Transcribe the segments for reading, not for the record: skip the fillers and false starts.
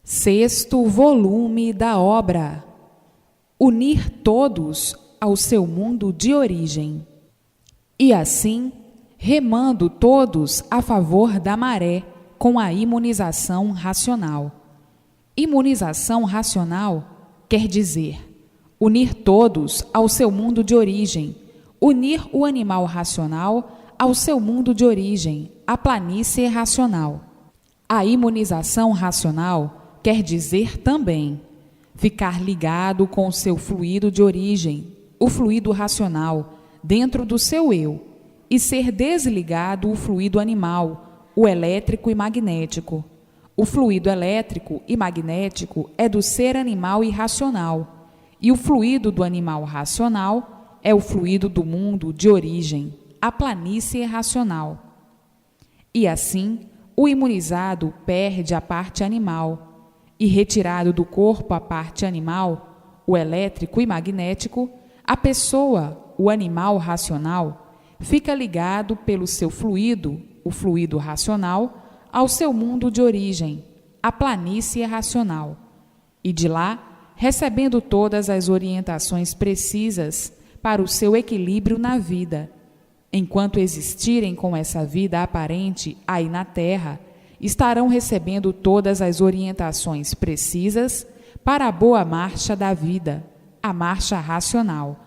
Sexto volume da obra: Unir todos ao seu mundo de origem. E assim, remando todos a favor da maré com a imunização racional. Imunização racional quer dizer unir todos ao seu mundo de origem, unir o animal racional ao seu mundo de origem, a planície racional. A imunização racional quer dizer também ficar ligado com o seu fluido de origem, o fluido racional, dentro do seu eu, e ser desligado o fluido animal, o elétrico e magnético. O fluido elétrico e magnético é do ser animal irracional, e o fluido do animal racional é o fluido do mundo de origem, a planície racional. E assim, o imunizado perde a parte animal, e retirado do corpo a parte animal, o elétrico e magnético, a pessoa, o animal racional, fica ligado pelo seu fluido, o fluido racional, ao seu mundo de origem, a planície racional, e de lá, recebendo todas as orientações precisas para o seu equilíbrio na vida. Enquanto existirem com essa vida aparente aí na Terra, estarão recebendo todas as orientações precisas para a boa marcha da vida, a marcha racional,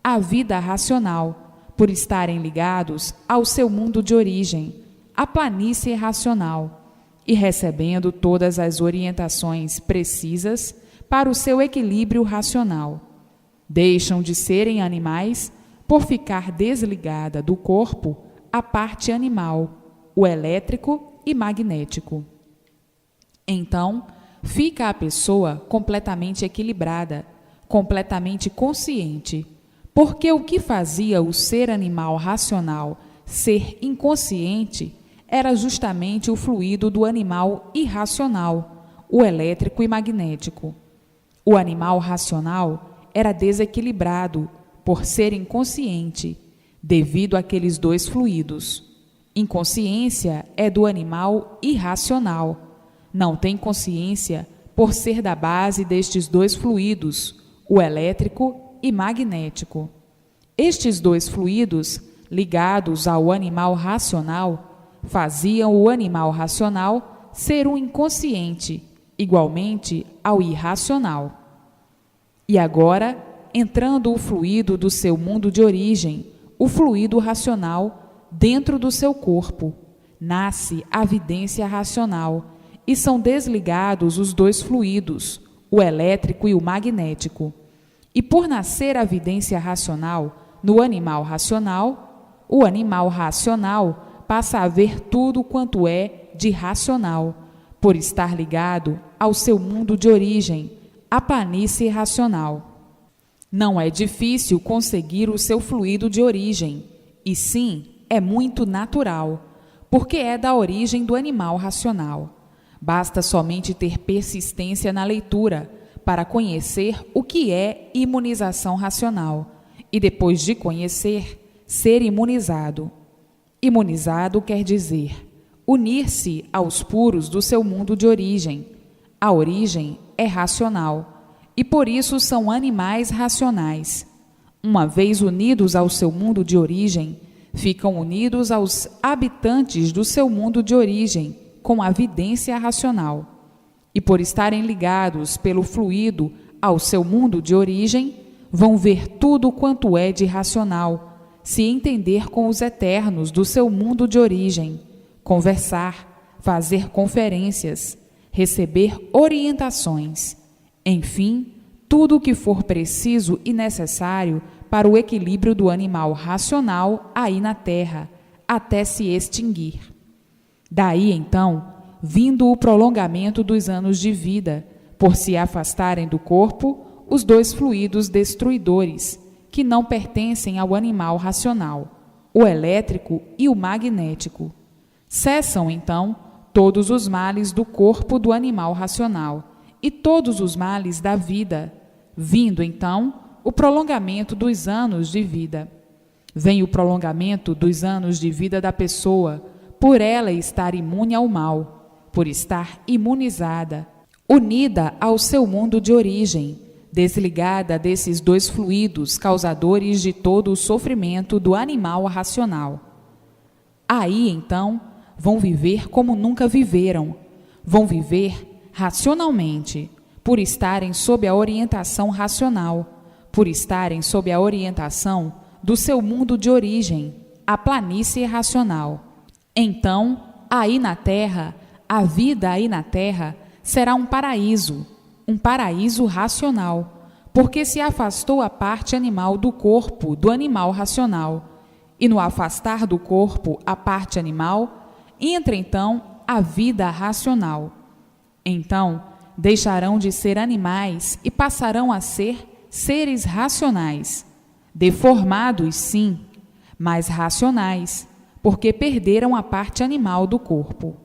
a vida racional, por estarem ligados ao seu mundo de origem, a planície racional, e recebendo todas as orientações precisas para o seu equilíbrio racional. Deixam de serem animais por ficar desligada do corpo a parte animal, o elétrico e magnético. Então, fica a pessoa completamente equilibrada, completamente consciente, porque o que fazia o ser animal racional ser inconsciente era justamente o fluido do animal irracional, o elétrico e magnético. O animal racional era desequilibrado por ser inconsciente, devido àqueles dois fluidos. Inconsciência é do animal irracional. Não tem consciência por ser da base destes dois fluidos, o elétrico e magnético. Estes dois fluidos, ligados ao animal racional, faziam o animal racional ser um inconsciente, igualmente ao irracional. E agora, entrando o fluido do seu mundo de origem, o fluido racional, dentro do seu corpo, nasce a vidência racional e são desligados os dois fluidos, o elétrico e o magnético. E por nascer a vidência racional no animal racional, o animal racional passa a ver tudo quanto é de racional, por estar ligado ao seu mundo de origem, a planície racional. Não é difícil conseguir o seu fluido de origem, e sim, é muito natural, porque é da origem do animal racional. Basta somente ter persistência na leitura para conhecer o que é imunização racional e, depois de conhecer, ser imunizado. Imunizado quer dizer unir-se aos puros do seu mundo de origem. A origem é racional e, por isso, são animais racionais. Uma vez unidos ao seu mundo de origem, ficam unidos aos habitantes do seu mundo de origem, com a vidência racional. E por estarem ligados pelo fluido ao seu mundo de origem, vão ver tudo quanto é de racional, se entender com os eternos do seu mundo de origem, conversar, fazer conferências, receber orientações, enfim, tudo o que for preciso e necessário para o equilíbrio do animal racional aí na Terra, até se extinguir. Daí, então, vindo o prolongamento dos anos de vida, por se afastarem do corpo os dois fluidos destruidores, que não pertencem ao animal racional, o elétrico e o magnético. Cessam, então, todos os males do corpo do animal racional e todos os males da vida, vindo, então, o prolongamento dos anos de vida. Vem o prolongamento dos anos de vida da pessoa, por ela estar imune ao mal, por estar imunizada, unida ao seu mundo de origem, desligada desses dois fluidos causadores de todo o sofrimento do animal racional. Aí, então, vão viver como nunca viveram, vão viver racionalmente, por estarem sob a orientação racional, por estarem sob a orientação do seu mundo de origem, a planície racional. Então, aí na Terra, a vida aí na Terra será um paraíso racional, porque se afastou a parte animal do corpo do animal racional, e no afastar do corpo a parte animal, entra então a vida racional. Então, deixarão de ser animais e passarão a ser seres racionais, deformados sim, mas racionais, porque perderam a parte animal do corpo.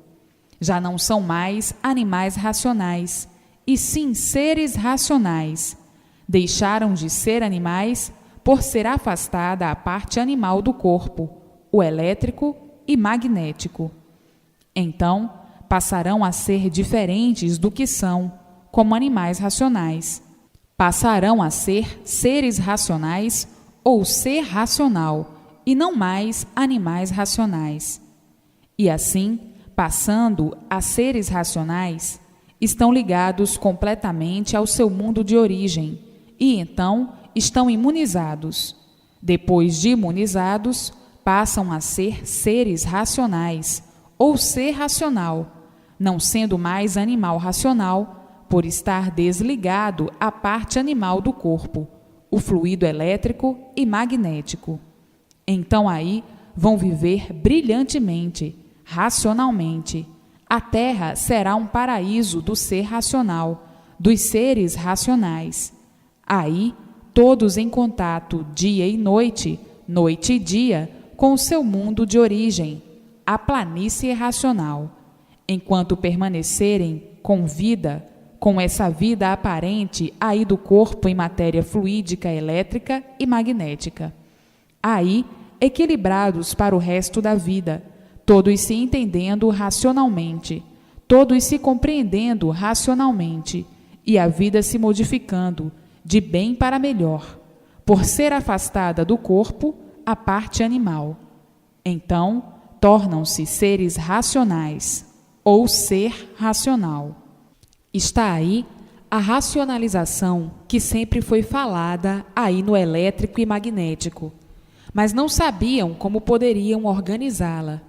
Já não são mais animais racionais, e sim seres racionais. Deixaram de ser animais por ser afastada a parte animal do corpo, o elétrico e magnético. Então, passarão a ser diferentes do que são, como animais racionais. Passarão a ser seres racionais ou ser racional, e não mais animais racionais. E assim, passando a seres racionais, estão ligados completamente ao seu mundo de origem, e então estão imunizados. Depois de imunizados, passam a ser seres racionais, ou ser racional, não sendo mais animal racional, por estar desligado a parte animal do corpo, o fluido elétrico e magnético. Então aí vão viver brilhantemente, racionalmente. A Terra será um paraíso do ser racional, dos seres racionais. Aí, todos em contato dia e noite, noite e dia, com o seu mundo de origem, a planície racional. Enquanto permanecerem com vida, com essa vida aparente aí do corpo em matéria fluídica, elétrica e magnética. Aí, equilibrados para o resto da vida, todos se entendendo racionalmente, todos se compreendendo racionalmente, e a vida se modificando de bem para melhor, por ser afastada do corpo a parte animal. Então, tornam-se seres racionais, ou ser racional. Está aí a racionalização que sempre foi falada aí no elétrico e magnético, mas não sabiam como poderiam organizá-la.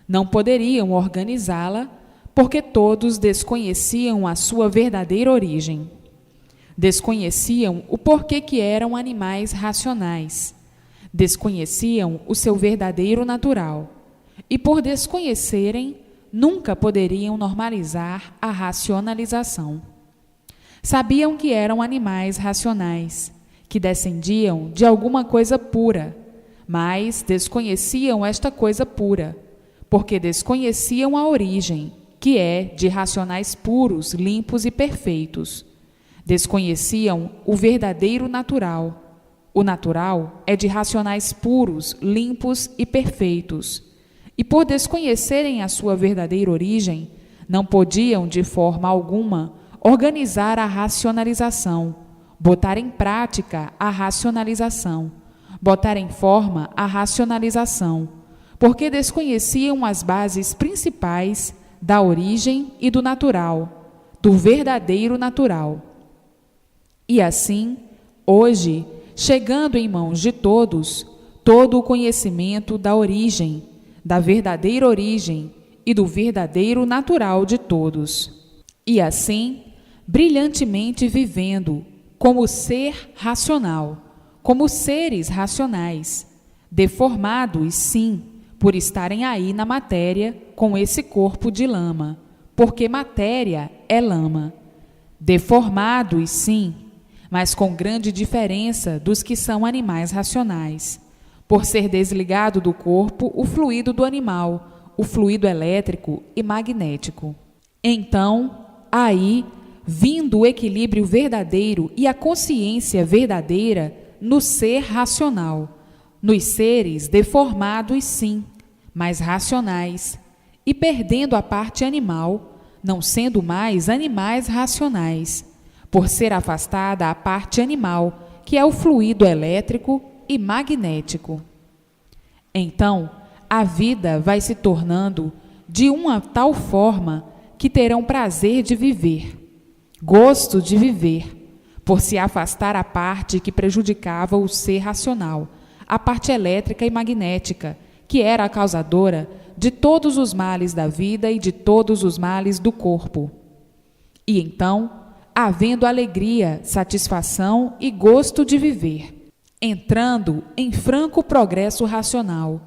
Não poderiam organizá-la porque todos desconheciam a sua verdadeira origem. Desconheciam o porquê que eram animais racionais. Desconheciam o seu verdadeiro natural. E por desconhecerem, nunca poderiam normalizar a racionalização. Sabiam que eram animais racionais, que descendiam de alguma coisa pura, mas desconheciam esta coisa pura, porque desconheciam a origem, que é de racionais puros, limpos e perfeitos. Desconheciam o verdadeiro natural. O natural é de racionais puros, limpos e perfeitos. E por desconhecerem a sua verdadeira origem, não podiam, de forma alguma, organizar a racionalização, botar em prática a racionalização, botar em forma a racionalização, porque desconheciam as bases principais da origem e do natural, do verdadeiro natural. E assim, hoje, chegando em mãos de todos, todo o conhecimento da origem, da verdadeira origem e do verdadeiro natural de todos. E assim, brilhantemente vivendo como ser racional, como seres racionais, deformados, sim, por estarem aí na matéria com esse corpo de lama, porque matéria é lama. Deformados, sim, mas com grande diferença dos que são animais racionais, por ser desligado do corpo o fluido do animal, o fluido elétrico e magnético. Então, aí, vindo o equilíbrio verdadeiro e a consciência verdadeira no ser racional, nos seres deformados sim, mas racionais, e perdendo a parte animal, não sendo mais animais racionais, por ser afastada a parte animal, que é o fluido elétrico e magnético. Então, a vida vai se tornando de uma tal forma que terão prazer de viver, gosto de viver, por se afastar a parte que prejudicava o ser racional, a parte elétrica e magnética, que era a causadora de todos os males da vida e de todos os males do corpo. E então, havendo alegria, satisfação e gosto de viver, entrando em franco progresso racional,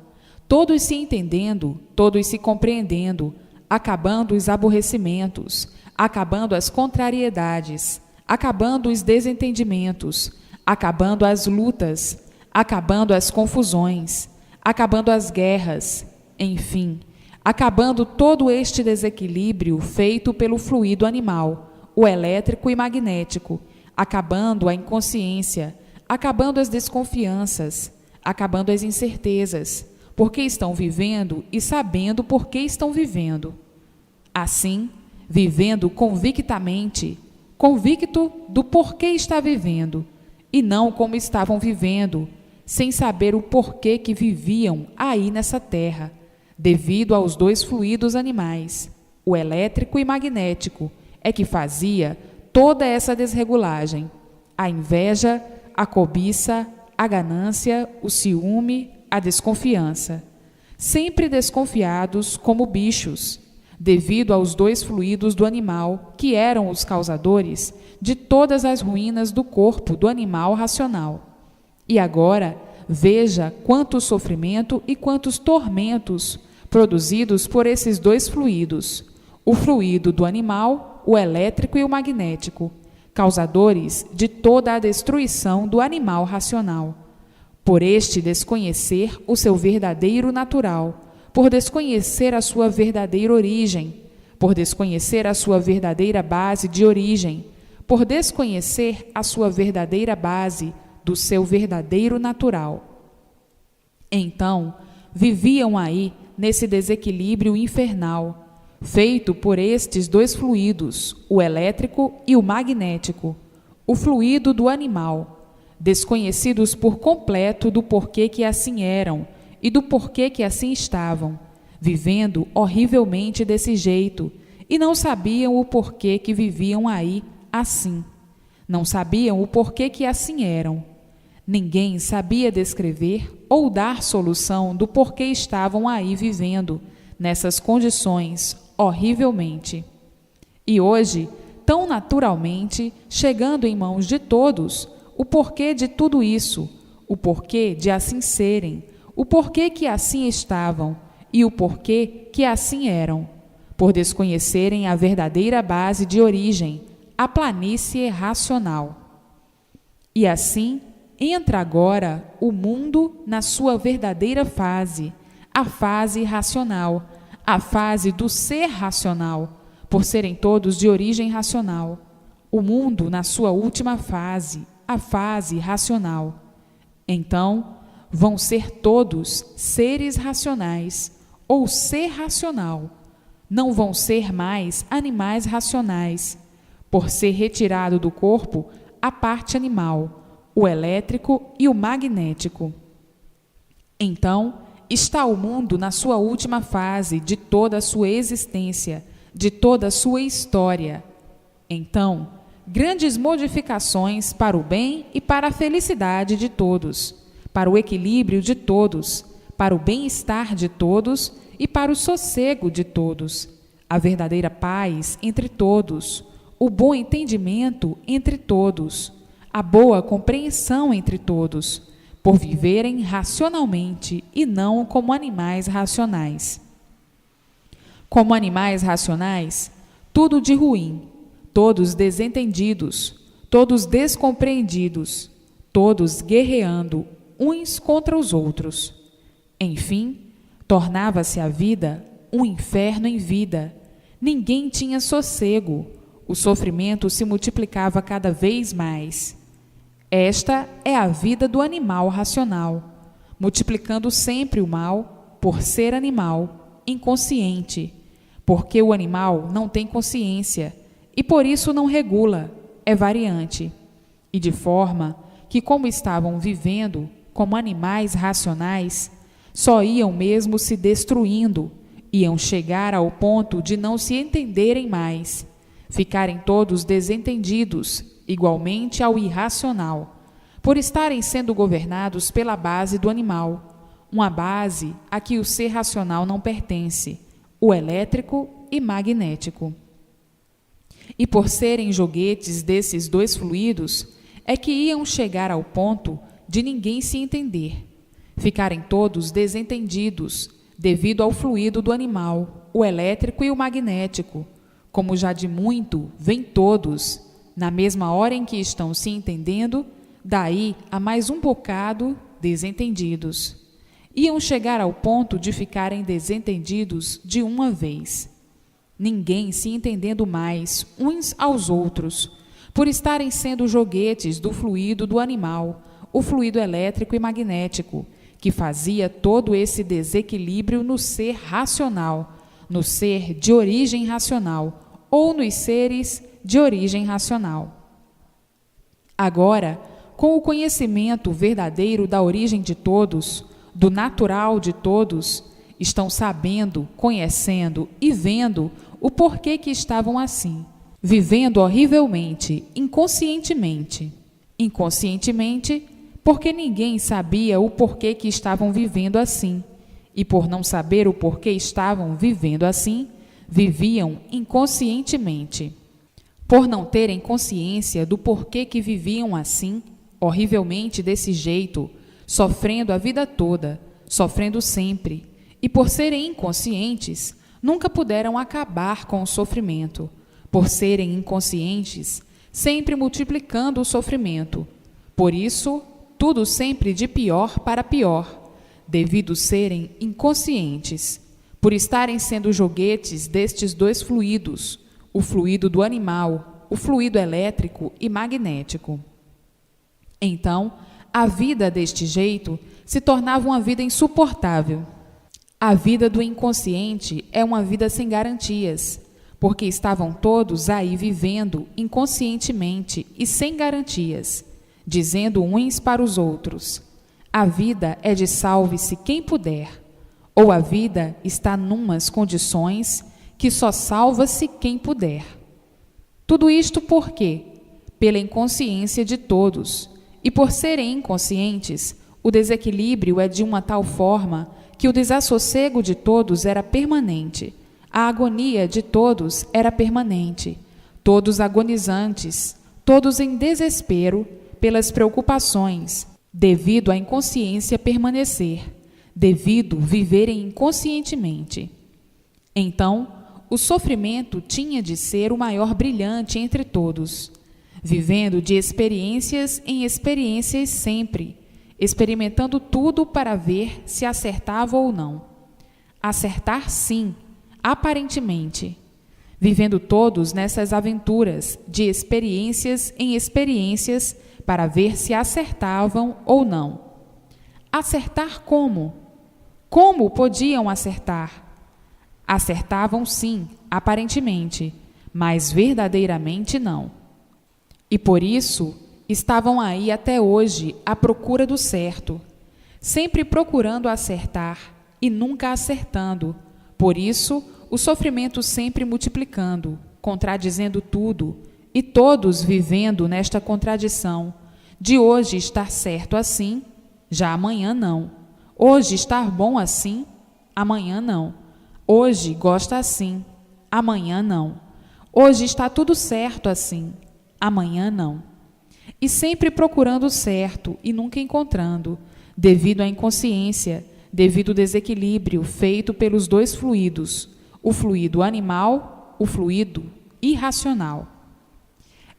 todos se entendendo, todos se compreendendo, acabando os aborrecimentos, acabando as contrariedades, acabando os desentendimentos, acabando as lutas, acabando as confusões, acabando as guerras, enfim, acabando todo este desequilíbrio feito pelo fluido animal, o elétrico e magnético, acabando a inconsciência, acabando as desconfianças, acabando as incertezas, porque estão vivendo e sabendo por que estão vivendo. Assim, vivendo convictamente, convicto do porquê está vivendo, e não como estavam vivendo, sem saber o porquê que viviam aí nessa terra, devido aos dois fluidos animais, o elétrico e magnético, é que fazia toda essa desregulagem, a inveja, a cobiça, a ganância, o ciúme, a desconfiança, sempre desconfiados como bichos, devido aos dois fluidos do animal, que eram os causadores de todas as ruínas do corpo do animal racional. E agora, veja quanto sofrimento e quantos tormentos produzidos por esses dois fluidos, o fluido do animal, o elétrico e o magnético, causadores de toda a destruição do animal racional, por este desconhecer o seu verdadeiro natural, por desconhecer a sua verdadeira origem, por desconhecer a sua verdadeira base de origem, por desconhecer a sua verdadeira base do seu verdadeiro natural. Então, viviam aí nesse desequilíbrio infernal, feito por estes dois fluidos, o elétrico e o magnético, o fluido do animal, desconhecidos por completo do porquê que assim eram e do porquê que assim estavam, vivendo horrivelmente desse jeito, e não sabiam o porquê que viviam aí assim. Não sabiam o porquê que assim eram. Ninguém sabia descrever ou dar solução do porquê estavam aí vivendo, nessas condições, horrivelmente. E hoje, tão naturalmente, chegando em mãos de todos, o porquê de tudo isso, o porquê de assim serem, o porquê que assim estavam e o porquê que assim eram, por desconhecerem a verdadeira base de origem, a planície racional. E assim entra agora o mundo na sua verdadeira fase, a fase racional, a fase do ser racional, por serem todos de origem racional. O mundo na sua última fase, a fase racional. Então, vão ser todos seres racionais, ou ser racional. Não vão ser mais animais racionais, por ser retirado do corpo a parte animal, o elétrico e o magnético. Então, está o mundo na sua última fase de toda a sua existência, de toda a sua história. Então, grandes modificações para o bem e para a felicidade de todos, para o equilíbrio de todos, para o bem-estar de todos e para o sossego de todos, a verdadeira paz entre todos, o bom entendimento entre todos, a boa compreensão entre todos, por viverem racionalmente e não como animais racionais. Como animais racionais, tudo de ruim, todos desentendidos, todos descompreendidos, todos guerreando uns contra os outros. Enfim, tornava-se a vida um inferno em vida. Ninguém tinha sossego. O sofrimento se multiplicava cada vez mais. Esta é a vida do animal racional, multiplicando sempre o mal por ser animal, inconsciente, porque o animal não tem consciência e por isso não regula, é variante, e de forma que, como estavam vivendo como animais racionais, só iam mesmo se destruindo, iam chegar ao ponto de não se entenderem mais, ficarem todos desentendidos, igualmente ao irracional, por estarem sendo governados pela base do animal, uma base a que o ser racional não pertence, o elétrico e magnético. E por serem joguetes desses dois fluidos, é que iam chegar ao ponto de ninguém se entender, ficarem todos desentendidos, devido ao fluido do animal, o elétrico e o magnético, como já de muito vêm todos, na mesma hora em que estão se entendendo, daí a mais um bocado desentendidos. Iam chegar ao ponto de ficarem desentendidos de uma vez, ninguém se entendendo mais uns aos outros, por estarem sendo joguetes do fluido do animal, o fluido elétrico e magnético, que fazia todo esse desequilíbrio no ser racional, no ser de origem racional, ou nos seres de origem racional. Agora, com o conhecimento verdadeiro da origem de todos, do natural de todos, estão sabendo, conhecendo e vendo o porquê que estavam assim, vivendo horrivelmente, inconscientemente. Inconscientemente, porque ninguém sabia o porquê que estavam vivendo assim, e por não saber o porquê estavam vivendo assim, viviam inconscientemente. Por não terem consciência do porquê que viviam assim, horrivelmente desse jeito, sofrendo a vida toda, sofrendo sempre, e por serem inconscientes, nunca puderam acabar com o sofrimento. Por serem inconscientes, sempre multiplicando o sofrimento. Por isso, tudo sempre de pior para pior, devido serem inconscientes, por estarem sendo joguetes destes dois fluidos, o fluido do animal, o fluido elétrico e magnético. Então, a vida deste jeito se tornava uma vida insuportável. A vida do inconsciente é uma vida sem garantias, porque estavam todos aí vivendo inconscientemente e sem garantias, dizendo uns para os outros: a vida é de salve-se quem puder, ou a vida está numas condições que só salva-se quem puder. Tudo isto por quê? Pela inconsciência de todos, e por serem inconscientes, o desequilíbrio é de uma tal forma que o desassossego de todos era permanente, a agonia de todos era permanente, todos agonizantes, todos em desespero pelas preocupações, devido à inconsciência permanecer, devido viverem inconscientemente. Então, o sofrimento tinha de ser o maior brilhante entre todos, vivendo de experiências em experiências sempre, experimentando tudo para ver se acertava ou não. Acertar sim, aparentemente, vivendo todos nessas aventuras de experiências em experiências para ver se acertavam ou não. Acertar como? Como podiam acertar? Acertavam sim, aparentemente, mas verdadeiramente não. E por isso estavam aí até hoje à procura do certo, sempre procurando acertar e nunca acertando. Por isso, o sofrimento sempre multiplicando, contradizendo tudo, e todos vivendo nesta contradição, de hoje estar certo assim, já amanhã não. Hoje estar bom assim, amanhã não. Hoje gosta assim, amanhã não. Hoje está tudo certo assim, amanhã não. E sempre procurando o certo e nunca encontrando, devido à inconsciência, devido ao desequilíbrio feito pelos dois fluidos, o fluido animal, o fluido irracional.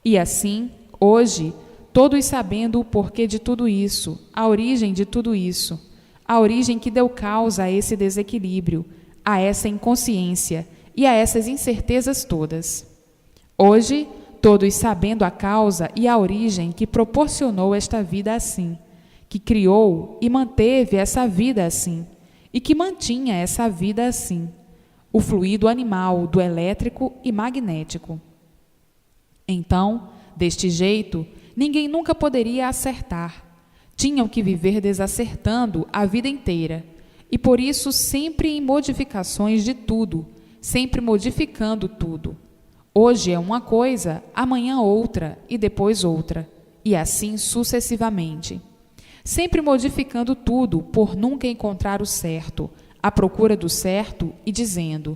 E assim, hoje, todos sabendo o porquê de tudo isso, a origem de tudo isso, a origem que deu causa a esse desequilíbrio, a essa inconsciência e a essas incertezas todas. Hoje, todos sabendo a causa e a origem que proporcionou esta vida assim, que criou e manteve essa vida assim, e que mantinha essa vida assim, o fluido animal do elétrico e magnético. Então, deste jeito, ninguém nunca poderia acertar. Tinham que viver desacertando a vida inteira, e por isso sempre em modificações de tudo, sempre modificando tudo. Hoje é uma coisa, amanhã outra e depois outra, e assim sucessivamente. Sempre modificando tudo por nunca encontrar o certo, à procura do certo e dizendo: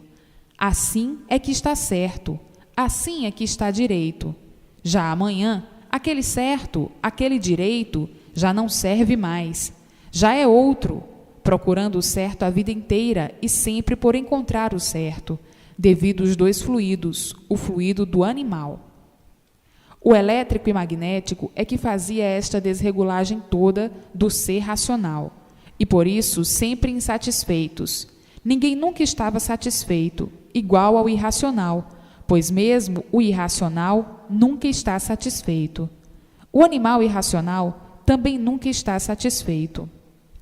assim é que está certo, assim é que está direito. Já amanhã, aquele certo, aquele direito, já não serve mais, já é outro, procurando o certo a vida inteira e sempre por encontrar o certo, devido aos dois fluidos, o fluido do animal. O elétrico e magnético é que fazia esta desregulagem toda do ser racional, e por isso sempre insatisfeitos. Ninguém nunca estava satisfeito, igual ao irracional, pois mesmo o irracional nunca está satisfeito. O animal irracional também nunca está satisfeito.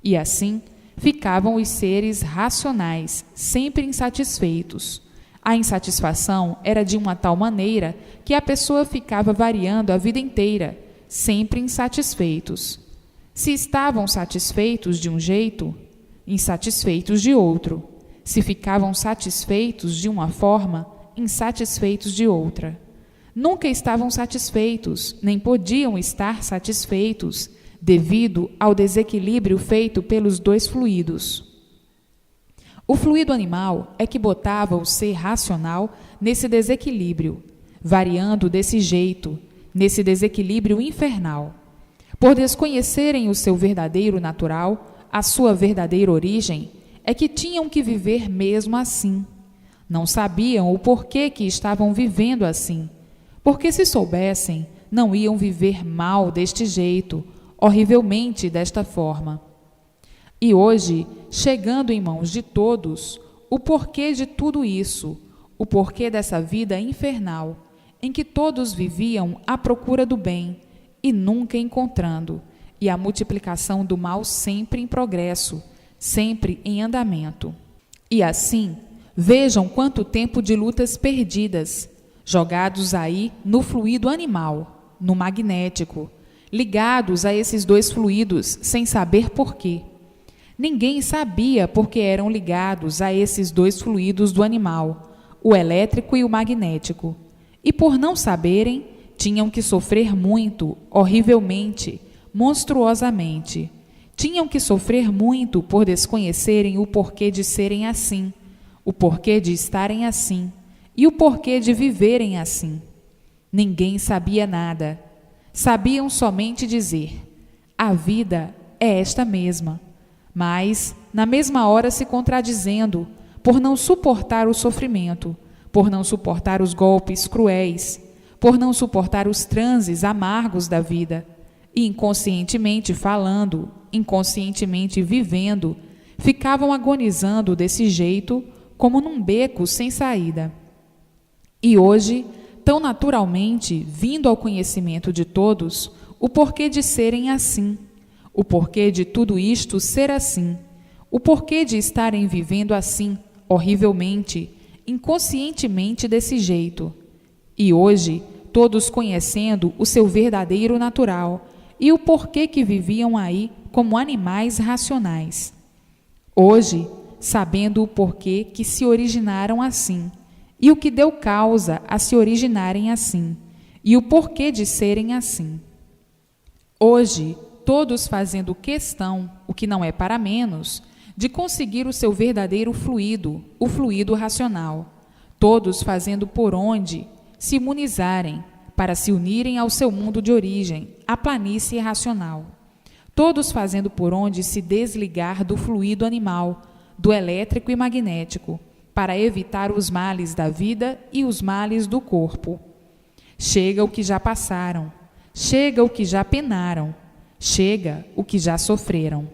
E assim ficavam os seres racionais, sempre insatisfeitos. A insatisfação era de uma tal maneira que a pessoa ficava variando a vida inteira, sempre insatisfeitos. Se estavam satisfeitos de um jeito, insatisfeitos de outro. Se ficavam satisfeitos de uma forma, insatisfeitos de outra. Nunca estavam satisfeitos, nem podiam estar satisfeitos, devido ao desequilíbrio feito pelos dois fluidos. O fluido animal é que botava o ser racional nesse desequilíbrio, variando desse jeito, nesse desequilíbrio infernal. Por desconhecerem o seu verdadeiro natural, a sua verdadeira origem, é que tinham que viver mesmo assim. Não sabiam o porquê que estavam vivendo assim, porque se soubessem, não iam viver mal deste jeito, horrivelmente desta forma. E hoje, chegando em mãos de todos, o porquê de tudo isso, o porquê dessa vida infernal, em que todos viviam à procura do bem e nunca encontrando, e a multiplicação do mal sempre em progresso, sempre em andamento. E assim, vejam quanto tempo de lutas perdidas, jogados aí no fluido animal, no magnético, ligados a esses dois fluidos sem saber porquê. Ninguém sabia por que eram ligados a esses dois fluidos do animal, o elétrico e o magnético. E por não saberem, tinham que sofrer muito, horrivelmente, monstruosamente. Tinham que sofrer muito por desconhecerem o porquê de serem assim, o porquê de estarem assim e o porquê de viverem assim. Ninguém sabia nada. Sabiam somente dizer: a vida é esta mesma. Mas, na mesma hora se contradizendo, por não suportar o sofrimento, por não suportar os golpes cruéis, por não suportar os transes amargos da vida, e inconscientemente falando, inconscientemente vivendo, ficavam agonizando desse jeito, como num beco sem saída. E hoje, tão naturalmente, vindo ao conhecimento de todos, o porquê de serem assim, o porquê de tudo isto ser assim, o porquê de estarem vivendo assim, horrivelmente, inconscientemente desse jeito. E hoje, todos conhecendo o seu verdadeiro natural e o porquê que viviam aí como animais racionais. Hoje, sabendo o porquê que se originaram assim, e o que deu causa a se originarem assim, e o porquê de serem assim. Hoje, todos fazendo questão, o que não é para menos, de conseguir o seu verdadeiro fluido, o fluido racional. Todos fazendo por onde se imunizarem, para se unirem ao seu mundo de origem, a planície racional. Todos fazendo por onde se desligar do fluido animal, do elétrico e magnético, para evitar os males da vida e os males do corpo. Chega o que já passaram, chega o que já penaram, chega o que já sofreram.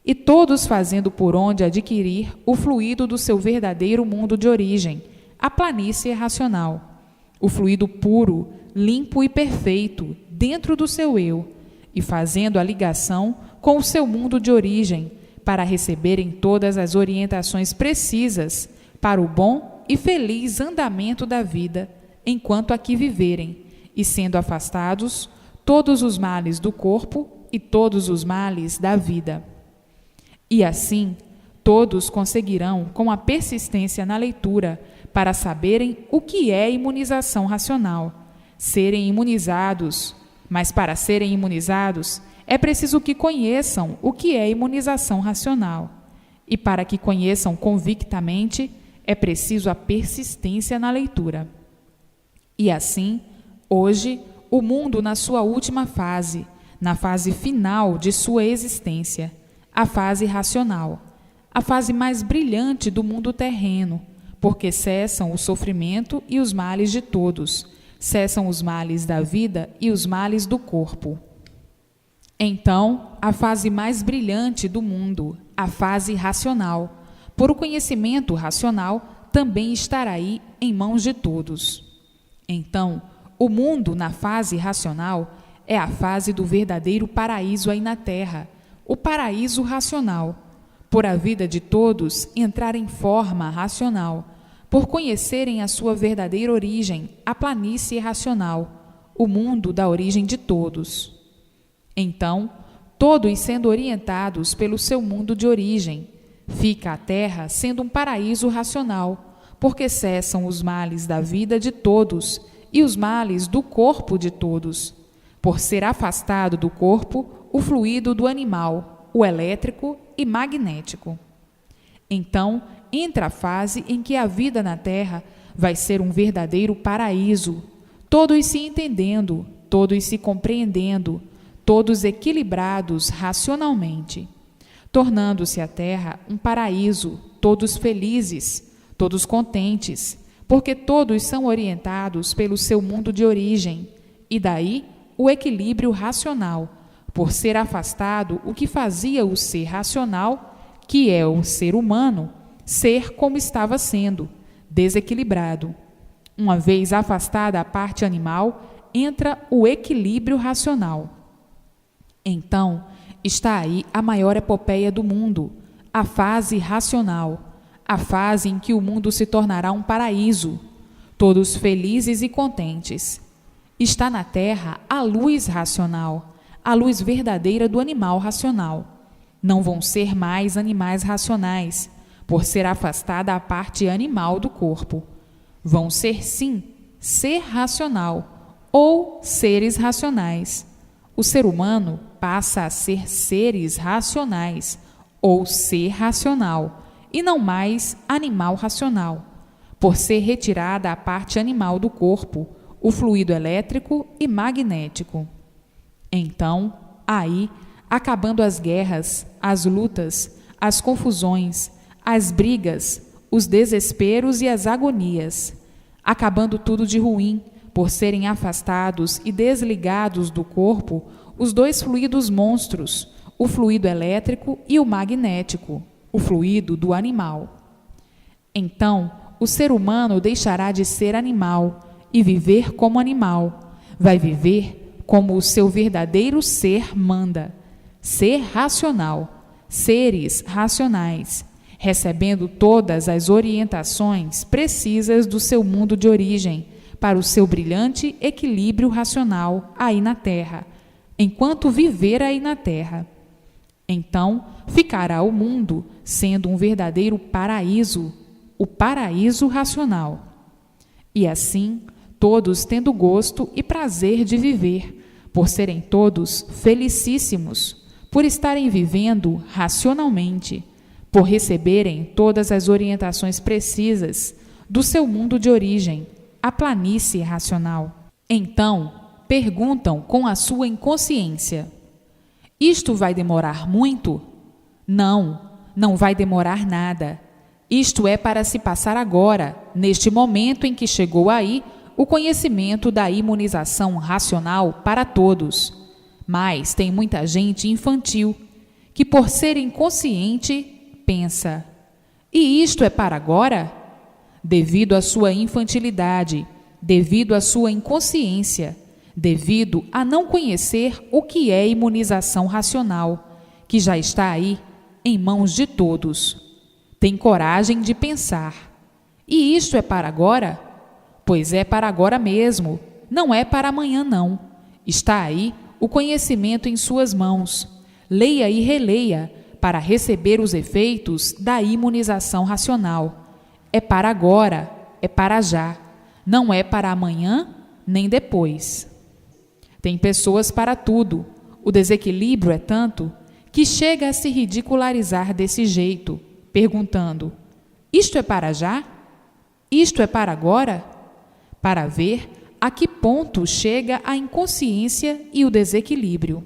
E todos fazendo por onde adquirir o fluido do seu verdadeiro mundo de origem, a planície racional, o fluido puro, limpo e perfeito dentro do seu eu, e fazendo a ligação com o seu mundo de origem, para receberem todas as orientações precisas para o bom e feliz andamento da vida, enquanto aqui viverem, e sendo afastados todos os males do corpo e todos os males da vida. E assim, todos conseguirão, com a persistência na leitura, para saberem o que é imunização racional, serem imunizados. Mas para serem imunizados, é preciso que conheçam o que é imunização racional. E para que conheçam convictamente, é preciso a persistência na leitura. E assim, hoje, o mundo na sua última fase, na fase final de sua existência, a fase racional, a fase mais brilhante do mundo terreno, porque cessam o sofrimento e os males de todos, cessam os males da vida e os males do corpo. Então, a fase mais brilhante do mundo, a fase racional, por o conhecimento racional, também estará aí em mãos de todos. Então, o mundo na fase racional é a fase do verdadeiro paraíso aí na Terra, o paraíso racional, por a vida de todos entrar em forma racional, por conhecerem a sua verdadeira origem, a planície racional, o mundo da origem de todos. Então, todos sendo orientados pelo seu mundo de origem, fica a Terra sendo um paraíso racional, porque cessam os males da vida de todos e os males do corpo de todos, por ser afastado do corpo o fluido do animal, o elétrico e magnético. Então, entra a fase em que a vida na Terra vai ser um verdadeiro paraíso, todos se entendendo, todos se compreendendo, todos equilibrados racionalmente, tornando-se a Terra um paraíso, todos felizes, todos contentes, porque todos são orientados pelo seu mundo de origem, e daí o equilíbrio racional, por ser afastado o que fazia o ser racional, que é o ser humano, ser como estava sendo, desequilibrado. Uma vez afastada a parte animal, entra o equilíbrio racional. Então, está aí a maior epopeia do mundo, a fase racional, a fase em que o mundo se tornará um paraíso, todos felizes e contentes. Está na Terra a luz racional, a luz verdadeira do animal racional. Não vão ser mais animais racionais, por ser afastada a parte animal do corpo. Vão ser, sim, ser racional ou seres racionais. O ser humano passa a ser seres racionais ou ser racional, e não mais animal racional, por ser retirada a parte animal do corpo, o fluido elétrico e magnético. Então, aí, acabando as guerras, as lutas, as confusões, as brigas, os desesperos e as agonias, acabando tudo de ruim, por serem afastados e desligados do corpo os dois fluidos monstros, o fluido elétrico e o magnético, o fluido do animal. Então, o ser humano deixará de ser animal e viver como animal, vai viver como o seu verdadeiro ser manda, ser racional, seres racionais, recebendo todas as orientações precisas do seu mundo de origem para o seu brilhante equilíbrio racional aí na Terra, enquanto viver aí na Terra. Então, ficará o mundo sendo um verdadeiro paraíso, o paraíso racional. E assim, todos tendo gosto e prazer de viver, por serem todos felicíssimos, por estarem vivendo racionalmente, por receberem todas as orientações precisas do seu mundo de origem, a planície racional. Então, perguntam com a sua inconsciência: isto vai demorar muito? Não, não vai demorar nada. Isto é para se passar agora, neste momento em que chegou aí o conhecimento da imunização racional para todos. Mas tem muita gente infantil que, por ser inconsciente, pensa: e isto é para agora? Devido à sua infantilidade, devido à sua inconsciência, devido a não conhecer o que é imunização racional, que já está aí em mãos de todos. Tem coragem de pensar: E isto é para agora? Pois é para agora mesmo, não é para amanhã não. Está aí o conhecimento em suas mãos. Leia e releia para receber os efeitos da imunização racional. É para agora, é para já, não é para amanhã nem depois. Tem pessoas para tudo. O desequilíbrio é tanto que chega a se ridicularizar desse jeito, perguntando: isto é para já? Isto é para agora? Para ver a que ponto chega a inconsciência e o desequilíbrio.